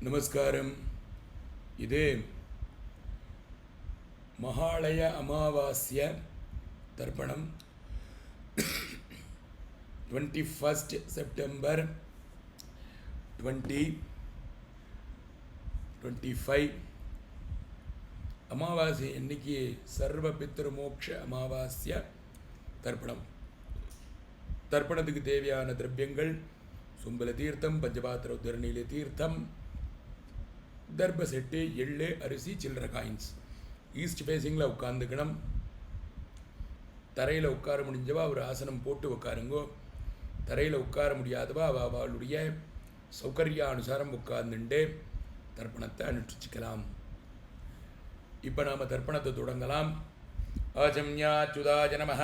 நமஸ்காரம். இது மகாலய அமாவாஸ்ய தர்ப்பணம் 21st செப்டம்பர் 2025 அமாவாசை இன்னைக்கு சர்வ பித்ரு மோக்ஷ அமாவாஸ்ய தர்ப்பணம். தர்ப்பணத்துக்கு தேவையான திரவியங்கள் சும்பல தீர்த்தம், பஞ்சபாத்திர உத்தரநீல தீர்த்தம், தர்ப செட்டு, எள்ளு, அரிசி, சில்லற காயின்ஸ். ஈஸ்ட் ஃபேஸிங்கில் உட்காந்துக்கணும். தரையில் உட்கார முடிஞ்சவா ஒரு ஆசனம் போட்டு உட்காருங்கோ. தரையில் உட்கார முடியாதவா அவளுடைய சௌகரியானுசாரம் உட்கார்ந்துட்டு தர்ப்பணத்தை அனுஷ்டிச்சுக்கலாம். இப்போ நாம் தர்ப்பணத்தை தொடங்கலாம். ஆஜம்யாச்சுதாய நமः,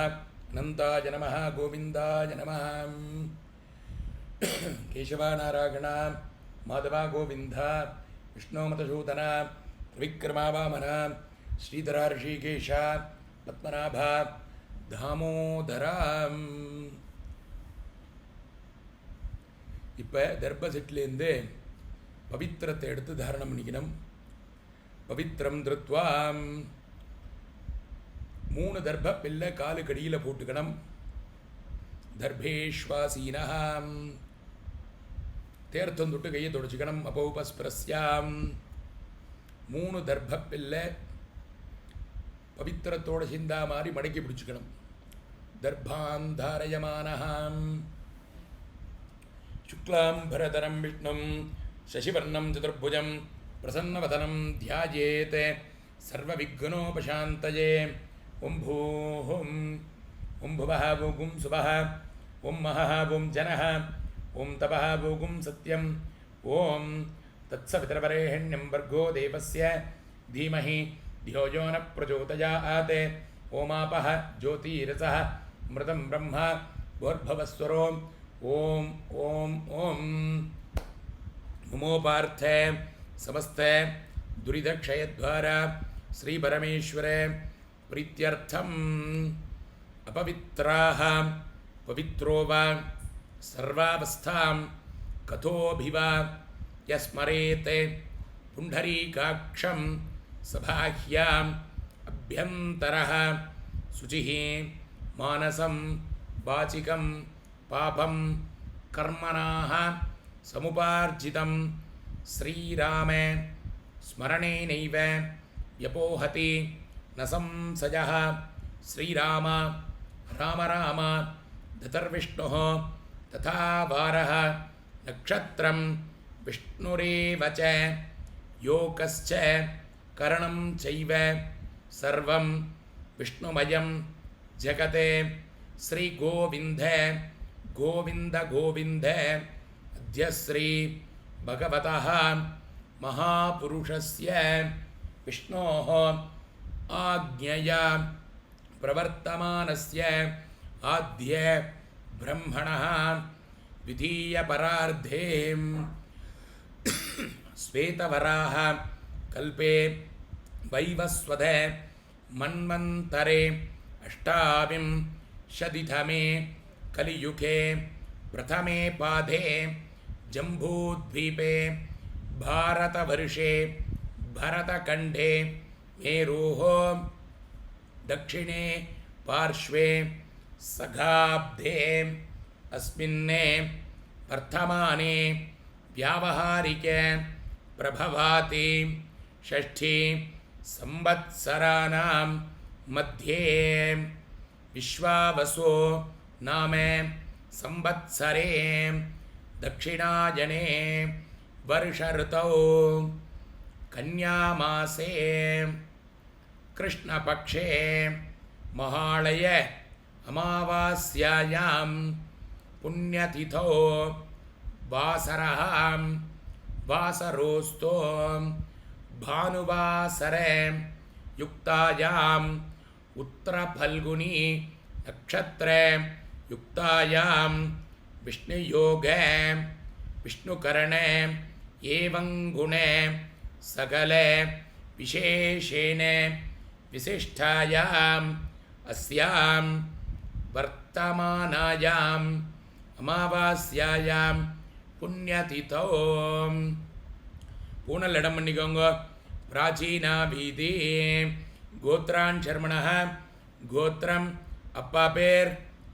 அனந்தாய நமः, கோவிந்தாய நமः. கேசவா நாராயணா, மாதவா கோவிந்தா, விஷ்ணு மதசூதனா, விக்ரமா வாமனா, ஸ்ரீதரா ரிஷிகேஷா, பத்மநாபா, தாமோதரா. இப்போ தர்ப செட்லேருந்து பவித்திரத்தை எடுத்து தாரணம் பண்ணிக்கணும். பவித்திரம் திருத்வா 3 தர்ப பில்லை காலு கடியில் போட்டுக்கணும். தர்பேஷ்வாசீனா தேர்த்தம் தொட்டு கையை தொடச்சிக்கணும். அபௌபஸ்பிரஸ்யாம் 3 தர்ப பில்லை பவித்திரத்தோடு சிந்தா மாதிரி மடக்கி பிடிச்சிக்கணும். தர்பாம் தாரயமானஹாம் சுக்லாம் பரதரம் விஷ்ணும் சசிவர்ணம் சதுர்புஜம் பிரசன்னவதனம் தியாஜேத் சர்வவிக்னோபசாந்தயே. ஓம் பூஹும் ஓம் புவஹ பூகும் சுவஹ ஓம் மஹஹ பூம் ஜனஹ ஓம் தபஹ பூகும் சத்யம் ஓம் தத்சவிதரவரேஹண்யம் வர்கோ தேவஸ்ய தீமஹி धियो यो न प्रचोदयात्. ओमापः ज्योतिरसः मृतं ब्रह्म भूर्भुवस्वरो. ओम ओम ओम नमो पार्थे समस्ते दुरितक्षयद्वारा श्रीपरमेश्वरे प्रीत्यर्थम् अपवित्राः पवित्रो वा सर्वावस्थां कथोऽभिवा यस्मरेत् पुण्डरीकाक्षं सभाह्याम् अभ्यन्तरः शुचिः मानसं वाचिकं पापं कर्मणाः समुपार्जितं श्रीरामे स्मरणेनैव व्यपोहति न संशयः. श्रीराम राम राम दतर्विष्णुः तथा वारः नक्षत्रं विष्णुरेव च योकश्च करणं चैव सर्वं विष्णुमयं जगते. श्री गोविन्द गोविन्द गोविन्द अद्य श्री भगवतः महापुरुषस्य विष्णोः आज्ञया प्रवर्तमानस्य आद्य ब्रह्मणः द्वितीयपरार्धे श्वेतवराह कल्पे वैवस्वत मन्वन्तरे अष्टाविंशतितमे कलियुगे प्रथमे पादे जम्बूद्वीपे भारतवर्षे भरतखण्डे मेरोः दक्षिणे पार्श्वे सगाब्दे अस्मिन् वर्तमाने व्यावहारिके प्रभवाति षष्ठी संवत्सराणां मध्ये विश्वावसो नाम संवत्सरे दक्षिणायने वर्षऋतौ कन्यामासे कृष्णपक्षे महालय अमावास्यायां पुण्यतिथौ वासरः वासरोस्तो भानुवासरे युक्तायाम् उत्तरफल्गुनी नक्षत्रे युक्तायां विष्णुयोगे विष्णुकरणे एवं गुणे सकले विशेषेण विशिष्टायाम् अस्यां वर्तमानायाम् अमावास्यायां पुण्यतिथौ பூனல் இடம் பண்ணிக்கோங்க. பிராச்சீனா வீதி கோத்ரான் சர்மணः கோத்திரம் அப்பா பேர்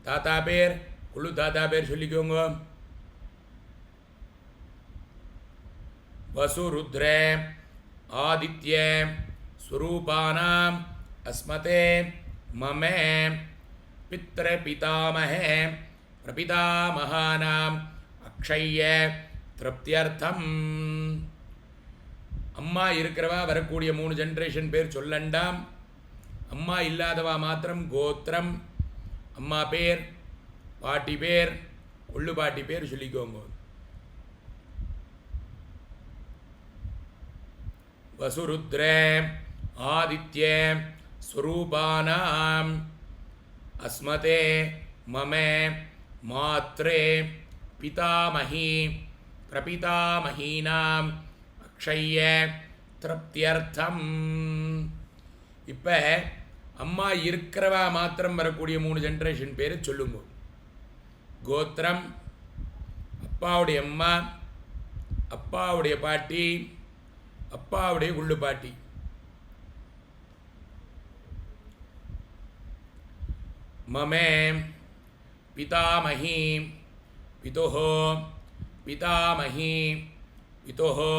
தாத்தா பேர் குழு தாத்தா பேர் சொல்லிக்கோங்க. வசுருத்ர ஆதித்ய ஸ்வரூபானாம் அஸ்மதே மம பித்ர பிதாமஹே பிரபிதாமகானாம் அக்ஷய திருப்தியர்த்தம். அம்மா இருக்கிறவா வரக்கூடிய 3 ஜென்ரேஷன் பேர் சொல்லண்டாம். அம்மா இல்லாதவா மாத்திரம் கோத்திரம், அம்மா பேர், பாட்டி பேர், கொள்ளு பாட்டி பேர் சொல்லிக்கோங்க. வசுருத்ர ஆதித்ய ஸ்வரூபானாம் அஸ்மதே மம மாத்ரே பிதாமஹி பிரபிதாமஹீனாம் அக்ஷய திருப்தியர்த்தம். இப்போ அம்மா இருக்கிறவா மாத்திரம் வரக்கூடிய 3 ஜென்ரேஷன் பேர் சொல்லுங்க. கோத்திரம், அப்பாவுடைய அம்மா, அப்பாவுடைய பாட்டி, அப்பாவுடைய உள்ளு பாட்டி. மமே பிதாமஹி பிதுஹோ பிதாமஹி பிதுஹோ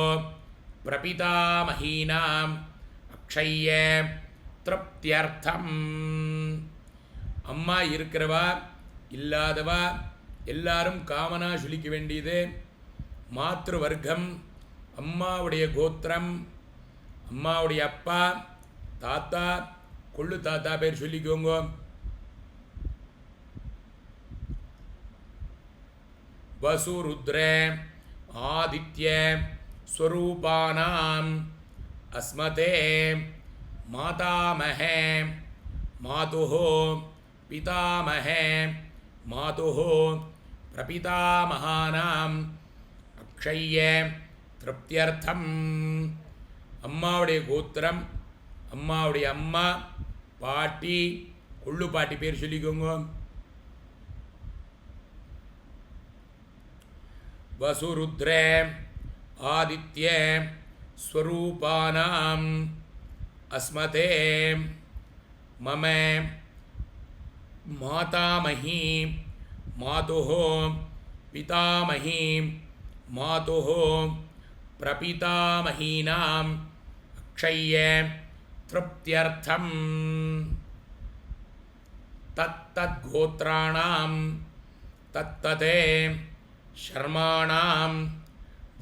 பிரபிதாமஹீனாம் அக்ஷய திருப்தியர்த்தம். அம்மா இருக்கிறவா இல்லாதவா எல்லாரும் காமனா சொல்லிக்க வேண்டியது மாத்ரு வர்க்கம், அம்மாவுடைய கோத்திரம், அம்மாவுடைய அப்பா தாத்தா கொள்ளு தாத்தா பேர் சொல்லிக்கோங்க. வசுருத்ர ஆதித்ய ஸ்வரூபானாம் அஸ்மதே மாதாமஹே மாதுஹோ பிதாமஹே மாதுஹோ பிரபிதாமகானாம் அக்ஷய திருப்தியர்த்தம். அம்மாவுடைய கோத்திரம், அம்மாவுடைய அம்மா, பாட்டி, கொள்ளு பாட்டி பேர் சொல்லிக்கோங்க. வசுருத்ர ஆதித்ய ஸ்வரூபானாம் அஸ்மதே மம மாதாமஹி மாதுஹோ பிதாமஹி மாதுஹோ பிரபிதாமஹீனாம் அக்ஷய திருப்தியர்த்தம். தத்தத் கோத்ராணாம் தத்ததே ஷர்மாணாம்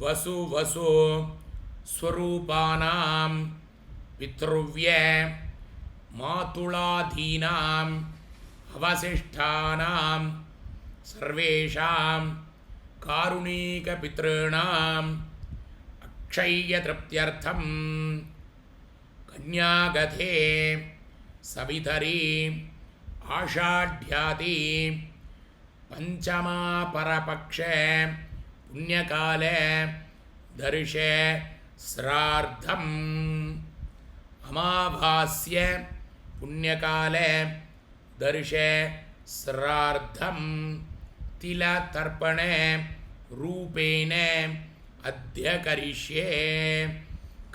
வசு வசு ஸ்வரூபானாம் பித்ருவ்ய மாதுளாதீனாம் அவசிஷ்டானாம் சர்வேஷாம் காருணீகபித்ருணாம் அக்ஷய திருப்தியர்த்தம். கன்யாகதே சவிதரி ஆஷாಢ்யாதி பஞ்சமா பரபக்ஷ புண்ணியகால தர்ஷ ஸ்ரார்த்தம். அமாவாஸ்ய புண்ணியகால தர்ஷ ஸ்ரார்த்தம் தில தர்ப்பண ரூபேன அத்ய கரிஷ்யே.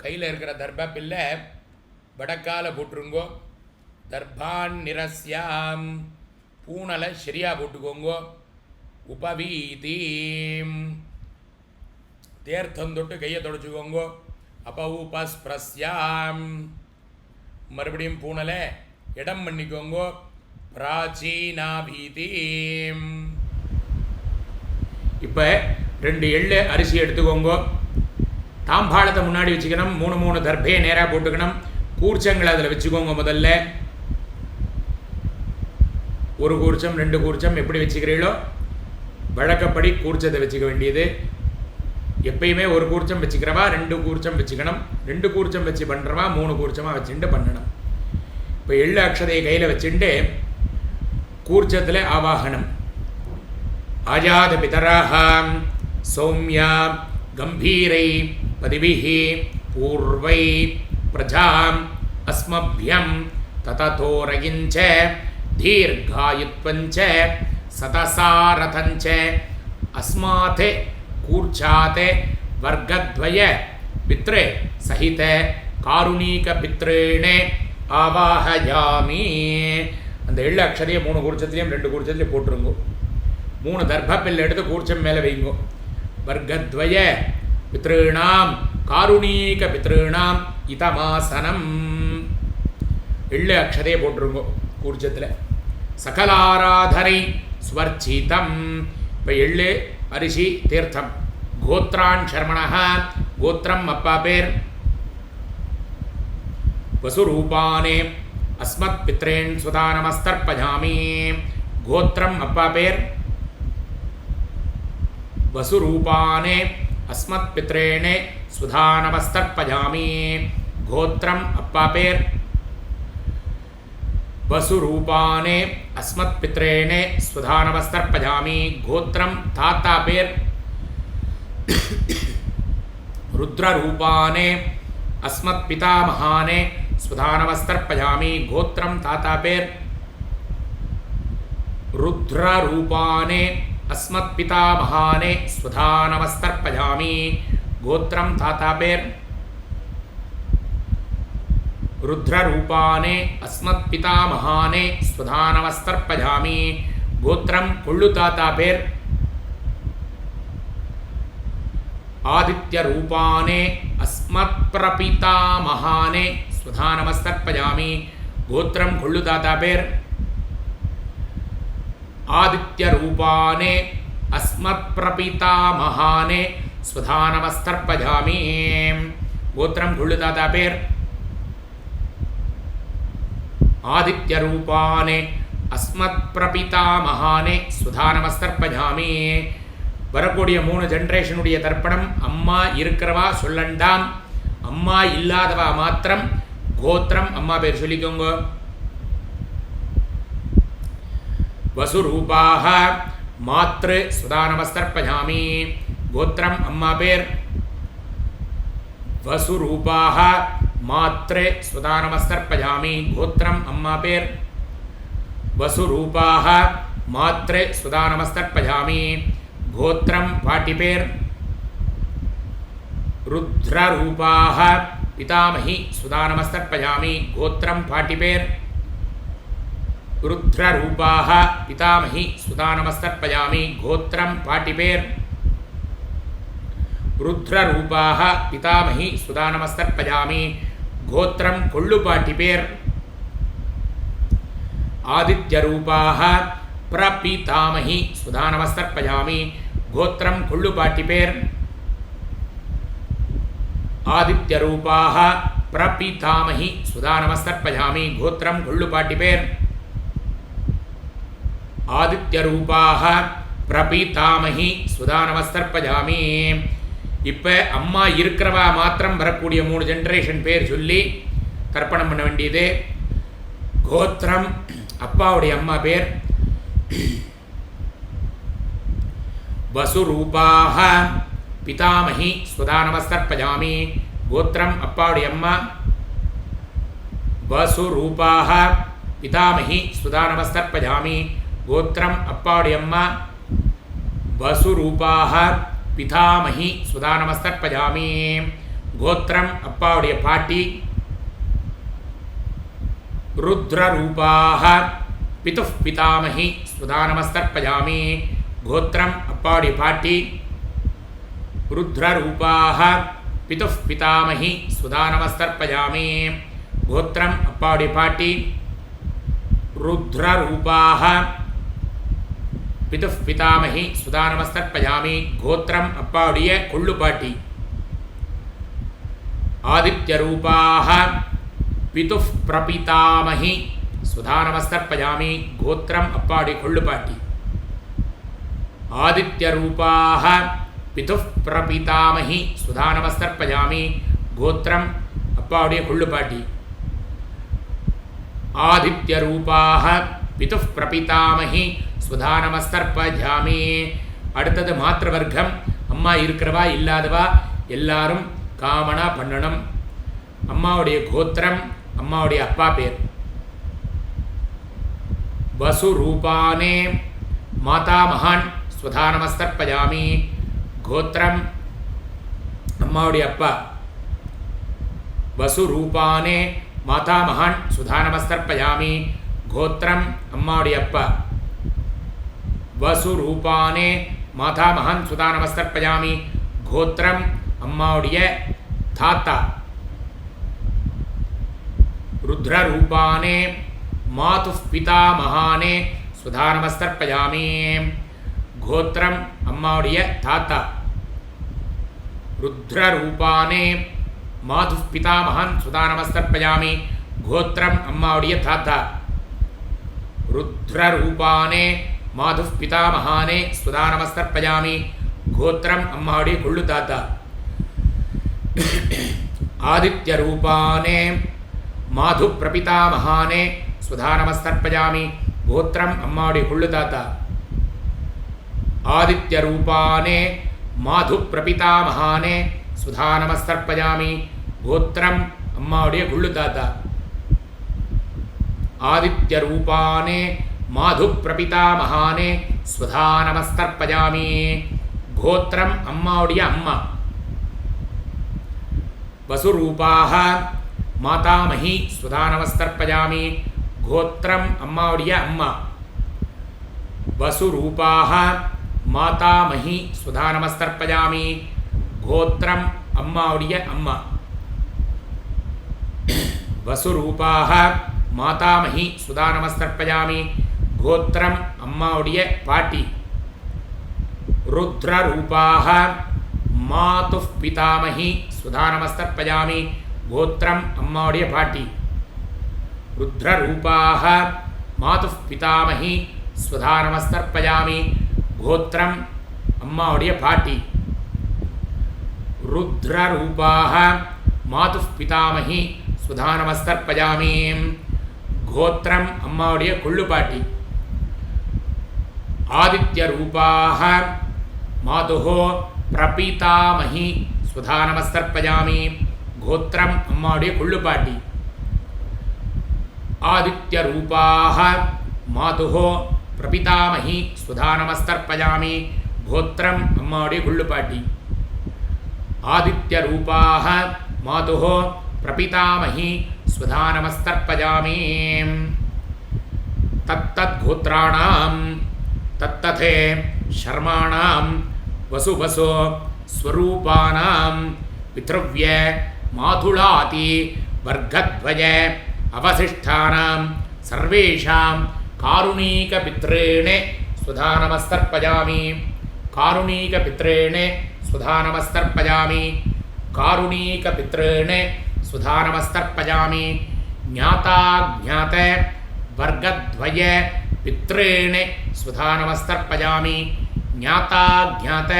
கையில் இருக்கிற தர்பப்பில்லை வடக்கால போட்டுருங்கோ. தர்பான் நிரஸ்யாம் பூனலை சரியாக போட்டுக்கோங்கோ. உபவீதீம் தேர்த்தம் தொட்டு கையை தொடச்சிக்கோங்கோ. அப்போ உபஸ்பிரஸ்யாம் மறுபடியும் பூனலை இடம் பண்ணிக்கோங்கோ. பிராச்சீனாபீதீம். இப்போ 2 எள்ளு அரிசி எடுத்துக்கோங்கோ. தாம்பாளத்தை முன்னாடி வச்சுக்கணும். 3 தர்பையை நேராக போட்டுக்கணும். கூர்ச்சங்களை அதில் வச்சுக்கோங்க. முதல்ல 1 கூர்ச்சம் 2 கூர்ச்சம் எப்படி வச்சுக்கிறீங்களோ வழக்கப்படி கூர்ச்சத்தை வச்சுக்க வேண்டியது. எப்பயுமே 1 கூர்ச்சம் வச்சுக்கிறவா 2 கூர்ச்சம் வச்சுக்கணும். 2 கூர்ச்சம் வச்சு பண்ணுறவா 3 கூர்ச்சமாக வச்சுட்டு பண்ணணும். இப்போ எள்ளு அக்ஷதையை கையில் வச்சுட்டு கூர்ச்சத்தில் ஆவாகனம். ஆஜாத பிதராஹாம் சௌமியா கம்பீரை பதிபிஹி பூர்வை பிரஜாம் அஸ்மபியம் தததோரகிஞ்ச தீர்காயுத்வஞ்ச சதசாரதஞ்ச அஸ்மாத் கூர்ச்சாத் வர்க்கத்வய பித்ரே சகித காருணீக பித்ரேணே ஆவாஹயாமி. அந்த எள்ளு அக்ஷரையை 3 கூர்ச்சத்துலேயும் 2 கூர்ச்சத்துலேயும் போட்டுருங்கோ. 3 தர்ப்பப்பில் எடுத்து கூர்ச்சம் மேலே வைங்கோ. வர்க்கத்வய பித்ருணாம் காருணீக பித்ருணாம் இதமாசனம். எள்ளு அக்ஷதையை போட்டுருங்கோ கூர்ச்சத்தில். சகலாராதனை ஸ்வர்ச்சிதம். இப்போ எள்ளு அரிசி தீர்த்தம். கோத்ரான் சர்மணா. கோத்திரம் அப்பா பேர். வசுரூபானே அஸ்மத் பித்ரேன் சுதா நமஸ்தர்ப்பயாமி. கோத்திரம் அப்பா பேர். வசுரூபானே அஸ்மத் பித்ரேணே சுதா நமஸ்தர்ப்பயாமி. கோத்திரம் அப்பா பேர். வசுரூபானே அஸ்மத் பித்ரேணே சுதா நமஸ்தர்ப்பயாமி. கோத்திரம் தாத்தா பேர். ருத்ரரூபானே அஸ்மத் பிதாமகானே சுதா நமஸ்தர்ப்பயாமி. கோத்திரம் தாத்தா பேர். ருத்ரரூபானே அஸ்மத் பிதாமகானே சுதா நமஸ்தர்ப்பயாமி. கோத்திரம் தாத்தா பேர். ருத்ரரூபானே அஸ்மத் பிதாமகானே சுதா நமஸ்தர்ப்பயாமி. கோத்திரம் கொள்ளு தாத்தா பேர். ஆதித்யரூபானே அஸ்மத் பிரபிதாமகானே சுதா நமஸ்தர்ப்பயாமி. கோத்திரம் கொள்ளு தாத்தா பேர். ஆதித்யரூபானே அஸ்மத் பிரபிதாமகானே சுதா நமஸ்தர்ப்பயாமி. கோத்திரம் கொள்ளு தாத்தா பேர். ஆதித்யரூபானே அஸ்மத் பிரபிதாமகானே சுதா நமஸ்தர்ப்பயாமி. வரக்கூடிய 3 ஜென்ரேஷனுடைய தர்ப்பணம். அம்மா இருக்கிறவா சொல்லண்டாம், அம்மா இல்லாதவா மாத்திரம் கோத்திரம் அம்மா பேர் சொல்லிக்கோங்க. வசுரூபாக மாத்ரு சுதா நமஸ்தர்ப்பயாமி. கோத்திரம் அம்மா பேர். வசுரூபாக மாத்ரு சுதா நமஸ்தர்ப்பயாமி. கோத்திரம் அம்மா பேர். வசுரூபாக மாத்ரு சுதா நமஸ்தர்ப்பயாமி. கோத்திரம் பாட்டி பேர். ருத்ரரூபாக பிதாமகி சுதா நமஸ்தர்ப்பயாமி. கோத்திரம் பாட்டி பேர். ருத்ரரூபாக பிதாமகி சுதா நமஸ்தர்ப்பயாமி. கோத்திரம் பாட்டி பேர். ருத்ரரூபாக பிதாமகி சுதா நமஸ்தர்ப்பயாமி. கோத்திரம் கொள்ளு பாட்டி பேர். ஆதித்யரூபாக பிரபிதாமகி சுதா நமஸ்தர்ப்பயாமி. கோத்திரம் கொள்ளு பாட்டி பேர். ஆதித்யரூபாக பிரபிதாமகி சுதா நமஸ்தர்ப்பயாமி. கோத்திரம் கொள்ளு பாட்டி பேர். ஆதித்யரூபாக பிரபிதாமகி சுதா நமஸ்தர்ப்பயாமி. இப்போ அம்மா இருக்கிறவா மாத்திரம் வரக்கூடிய 3 ஜென்ரேஷன் பேர் சொல்லி தர்ப்பணம் பண்ண வேண்டியது. கோத்திரம் அப்பாவுடைய அம்மா பேர். வசுரூபாக பிதாமகி சுதா நமஸ்தர்ப்பயாமி. கோத்திரம் அப்பாவுடைய அம்மா. வசுரூபாக பிதாமகி சுதா நமஸ்தர்ப்பயாமி. கோத்திரம் அப்பாவுடைய அம்மா. வசுரூபாக பிதாமகி சுதா நமஸ்தர்ப்பயாமி. கோத்திரம் அப்பாவுடைய பாட்டி. ருத்ரரூபாக பிதுஃப் பிதாமகி சுதா நமஸ்தர்ப்பயாமி. கோத்திரம் அப்பாவுடைய பாட்டி. ருத்ரரூபாக பிதுஃப் பிதாமகி சுதா நமஸ்தர்ப்பயாமி. கோத்திரம் அப்பாவுடைய பாட்டி. ருத்ரரூபாக பிதுஃப் பிதாமகி சுதா நமஸ்தர்ப்பயாமி. கோத்திரம் அப்பாவுடைய கொள்ளு பாட்டி. ஆதித்யரூபாக பிதுஃப் பிரபிதாமகி சுதா நமஸ்தர்ப்பயாமி. கோத்திரம் அப்பாவுடைய கொள்ளு பாட்டி. ஆதித்யரூபாக பிதுஃப் பிரபிதாமகி சுதா நமஸ்தர்ப்பயாமி. கோத்திரம் அப்பாவுடைய கொள்ளு பாட்டி. ஆதித்யரூபாக பிதுஃப் பிரபிதாமகி சுதா நமஸ்தர்ப்பயாமி. அடுத்தது மாத்திருவர்க்கம். அம்மா இருக்கிறவா இல்லாதவா எல்லாரும் காமனா பண்ணணும். அம்மாவுடைய கோத்திரம், அம்மாவுடைய அப்பா பேர். வசுரூபானே மாதாமகான் சுதா நமஸ்தர்ப்பயாமி. கோத்திரம் அம்மாவுடைய அப்பா வசுரூபானே மாதாமகான் சுதா நமஸ்தர்ப்பயாமி. கோத்திரம் அம்மாவுடைய அப்பா. வசுரூபானே மாதாமகான் சுதா நமஸ்தர்ப்பயாமி. கோத்திரம் அம்மாவுடைய தாத்தா. ருத்ரரூபானே மாதுஃ பிதாமகானே சுதா நமஸ்தர்ப்பயாமி. கோத்திரம் அம்மாவுடைய தாத்தா. ருத்ரரூபானே மாதுஃ பிதாமகான் சுதா நமஸ்தர்ப்பயாமி. கோத்திரம் அம்மாவுடைய தாத்தா. ருத்ரரூபானே மாதுஃ பிதாமகானே சுதா நமஸ்தர்ப்பயாமி. கோத்திரம் அம்மாவுடைய கொள்ளு தாத்தா. ஆதித்யரூபானே மாது பிரபிதாமகானே சுதா நமஸ்தர்ப்பயாமி. கோத்திரம் அம்மாவுடைய கொள்ளு தாத்தா. ஆதித்யரூபானே மாது பிரபிதாமகானே சுதா நமஸ்தர்ப்பயாமி. கோத்திரம் அம்மாவுடைய கொள்ளு தாத்தா. ஆதித்யரூபானே மாது பிரபிதாமகானே சுதா நமஸ்தர்ப்பயாமி. கோத்திரம் அம்மாவுடைய அம்மா. வசுரூபாஹ மாதாமஹி சுதா நமஸ்தர்ப்பயாமி. கோத்திரம் அம்மாவுடைய அம்மா. வசுரூபாஹ மாதாமஹி சுதா நமஸ்தர்ப்பயாமி. கோத்திரம் அம்மாவுடைய அம்மா. வசுரூபாஹ மாதாமஹி சுதா நமஸ்தர்ப்பயாமி. கோத்திரம் அம்மாவுடைய பாட்டி. ருத்ரரூபாஹ மாதுஃ பிதாமஹி சுதா நமஸ்தர்ப்பயாமி. கோத்திரம் அம்மாவுடைய பாட்டி. ருத்ரரூபாஹ மாதுஃ பிதாமஹி சுதா நமஸ்தர்ப்பயாமி. கோத்திரம் அம்மாவுடைய பாட்டி. ருத்ரரூபாஹ மாதுஃ பிதாமஹி சுதா நமஸ்தர்ப்பயாமி. கோத்திரம் அம்மாவுடைய கொள்ளு பாட்டி. ஆதித்யரூபாஹ மாதுஹ பிரபிதாமஹி சுதா நமஸ்தர்ப்பயாமி. கோத்திரம் அம்மாவுடைய கொள்ளு பாட்டி. ஆதித்யரூபாஹ மாதுஹ பிரபிதாமஹி சுதா நமஸ்தர்ப்பயாமி. கோத்திரம் அம்மாவுடைய கொள்ளு பாட்டி. ஆதித்யரூபாஹ மாதுஹ பிரபிதாமஹி சுதா நமஸ்தர்ப்பயாமி. தத்தத்கோத்ராணாம் தத்ததே சர்மாணாம் வசுவசோ ஸ்வரூபானாம் பித்ருவ்ய மாதுளாதி வர்க்கத்வய அவசிஷ்டானாம் சர்வேஷாம் காருணீகபித்ரேணே சுதா நமஸ்தர்ப்பயாமி. காருணீகபித்ரேணே சுதா நமஸ்தர்ப்பயாமி. காருணீகபித்ரேணே சுதா நமஸ்தர்ப்பயாமி. ஞாதாஜ்ஞாத வர்க்கத்வய பித்ரேணே சுதா நமஸ்தர்ப்பயாமி. ஞாதாஜ்ஞாத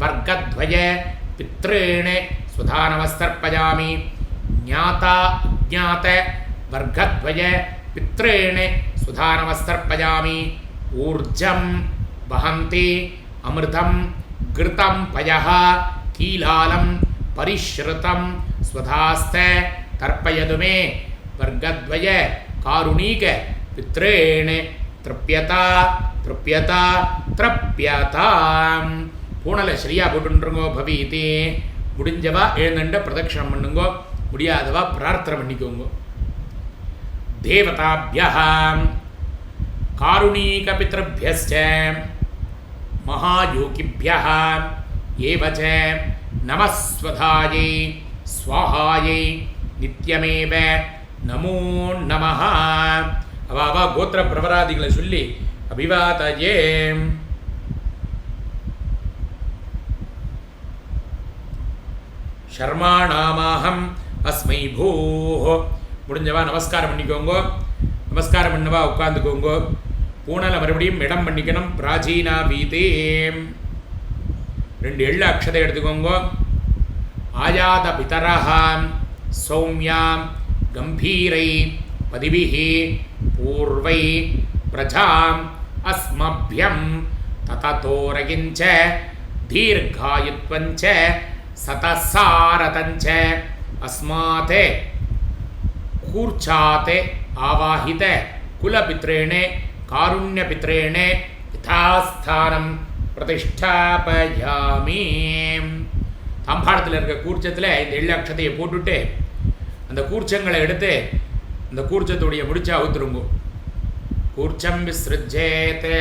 வர்க்கத்வய பித்ரேணே சுதா நமஸ்தர்ப்பயாமி. ஞாதாஜ்ஞாத வர்க்கத்வய பித்ரேணே சுதா நமஸ்தர்ப்பயாமி. ஊர்ஜம் வஹந்தி அமிர்தம் கிருதம் பயः கீலாலம் பரிஷ்ருதம் ஸ்வதாஸ்த தர்ப்பயது மே வர்க்கத்வய காருணீக பித்ரேணே த்ருப்யதா த்ருப்யதா த்ரப்யதா. பூனலை சரியா போட்டுருங்கோ. பவீதி முடிஞ்சவா எழுந்துட்ட பிரதட்சணம் பண்ணுங்கோ. முடியாதவா பிரார்த்தனை பண்ணிக்கோங்க. தேவதாபியः காருணீகபித்ருभ्यश्च மகாயோகிभ्यः ஏவச்ச நமஸ்வதாயை ஸ்வாஹாயை நித்யமேவ நமோ நமः. அவா கோத்திர பிரபராதிகளை சொல்லி அபிவாதயே. ஷர்மாணாமாஹம் அஸ்மை பூஹோ. முடிஞ்சவா நமஸ்காரம் பண்ணிக்கோங்கோ. நமஸ்காரம் பண்ணவா உட்காந்துக்கோங்கோ. பூனலை மறுபடியும் இடம் பண்ணிக்கணும். பிராச்சீனா வீதே 2 எள்ளு அக்ஷதை எடுத்துக்கோங்கோ. ஆயாத பிதரஹாம் சௌமியாம் கம்பீரை பதிபிஹி பூர்வை பிரஜாம் அஸ்மப்யம் தததோரகிஞ்ச தீர்காயுத்வஞ்ச சதசாரதஞ்ச அஸ்மாதே கூர்ச்சாதே ஆவாஹித குலபித்ரேணே காருண்யபித்ரேணே யதாஸ்தானம் பிரதிஷ்டாபயாமி. தாம்பாளத்தில் இருக்க கூர்ச்சத்தில் இந்த எள்ளு அக்ஷதையை போட்டுட்டு அந்த கூர்ச்சங்களை எடுத்து அந்த கூர்ச்சத்துடைய முடிச்சா அவுத்துருங்கோ. கூர்ச்சம் விஸ்ருஜ்ஜேதே.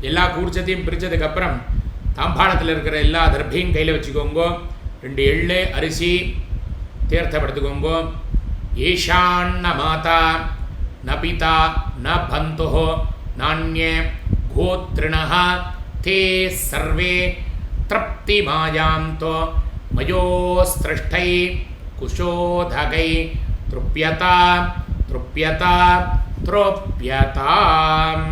எல்லா கூர்ச்சத்தையும் பிரித்ததுக்கப்புறம் தாம்பாளத்தில் இருக்கிற எல்லா தர்பையும் கையில் வச்சுக்கோங்கோ. 2 எள்ளு அரிசி தீர்த்தப்படுத்துக்கோங்கோ. ஈஷான்ன மாதா ந பிதா ந பந்துஹோ நான்யே கோத்ரிணஹ தே சர்வே த்ரப்தி மாயாந்தோ மயோஸ்திருஷ்டை குஷோதகை த்ருப்யதா த்ருப்யதா த்ரோப்யதாம்.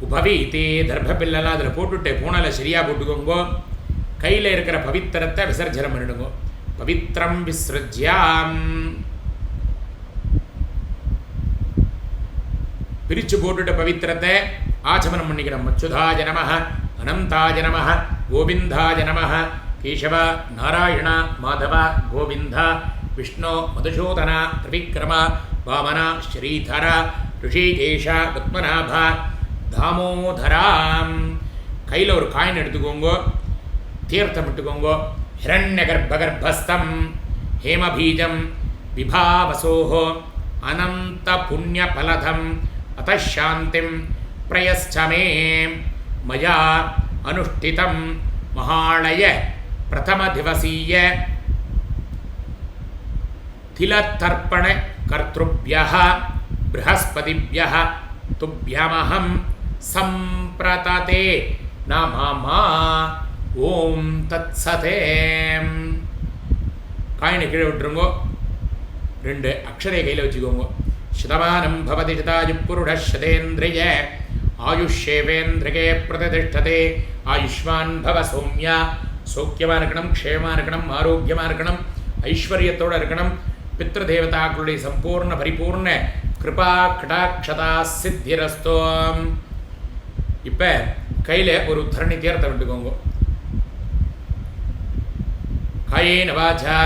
உபவீதி தர்பப்பில்லாம் அதில் போட்டுட்டு பூனலை சரியாக போட்டுக்கோங்கோ. கையில் இருக்கிற பவித்திரத்தை விசர்ஜனம் பண்ணிடுங்கோ. பவித்ரம் விஸ்ருஜ்யாம். பிரித்து போட்டுட்ட பவித்திரத்தை ஆச்சமனம் பண்ணிக்கணும். அச்சுதாய நமः, அனந்தாய நமः, கோவிந்தாய நமः, கேசவ நாராயண மாதவ கோவிந்த, விஷ்ணு மதுசூதன திரிவிக்ரம வாமன ஸ்ரீதர ரிஷிகேஷ பத்மநாப தாமோதராம். கையில் ஒரு காயின் எடுத்துக்கோங்கோ. தீர்த்தம் விட்டுக்கோங்கோ. ஹிரண்ய கர்ப்பகர்ப்பஸ்தம் ஹேமபீஜம் விபாவசோஹோ அனந்த புண்ணிய பலதம் அதாந்திம் பிரயஸ்சமே மயா அனுஷ்டிதம் மகாளய பிரதம திவசீய திலத்தர்ப்பண கர்த்ருப்யஹ ப்ரஹஸ்பதிப்யஹ துப்யமஹம் சம்பிரததே நமமா. ஓம் தத்சதே. காயினை கீழே விட்டுருங்கோ. 2 அக்ஷரை கையில் வச்சுக்கோங்க. சதமானம் பவதி சதாயு புருட சதேந்திரிய ஆயுஷேவேந்திரகே பிரதிஷ்டதே. ஆயுஷ்மான் பவ சௌமியா. சௌக்கியமாக இருக்கணும், க்ஷேமாக இருக்கணும், ஆரோக்கியமாக இருக்கணும், ஐஸ்வர்யத்தோடு இருக்கணும். பித்ரு தேவதாக்களுடைய சம்பூர்ண பரிபூர்ண கிருபா கடாட்சதா சித்திரஸ்தோம். இப்போ கையில் ஒரு உத்தரணி தீர்த்தம் விட்டுக்கோங்க. காயேன வாசா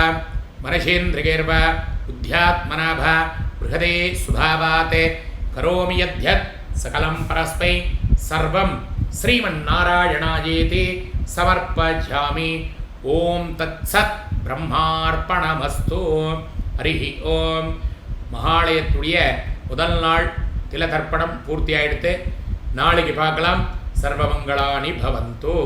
மனசேந்திரகேர்வ புத்தியாத்மனாப பிருஹதே சுபாவாத் கரோமி யத்யத் சகலம் பரஸ்மை சர்வம் ஸ்ரீமன்னாராயணாயேதி சமர்ப்பயாமி. ஓம் தத்சத் பிரம்மார்ப்பணமஸ்து. ஹரிஹி ஓம். மகாலயத்துடைய முதல் நாள் திலதர்ப்பணம் பூர்த்தி ஆகிடுத்து. நாளைக்கு பார்க்கலாம். சர்வமங்களானி பவந்து.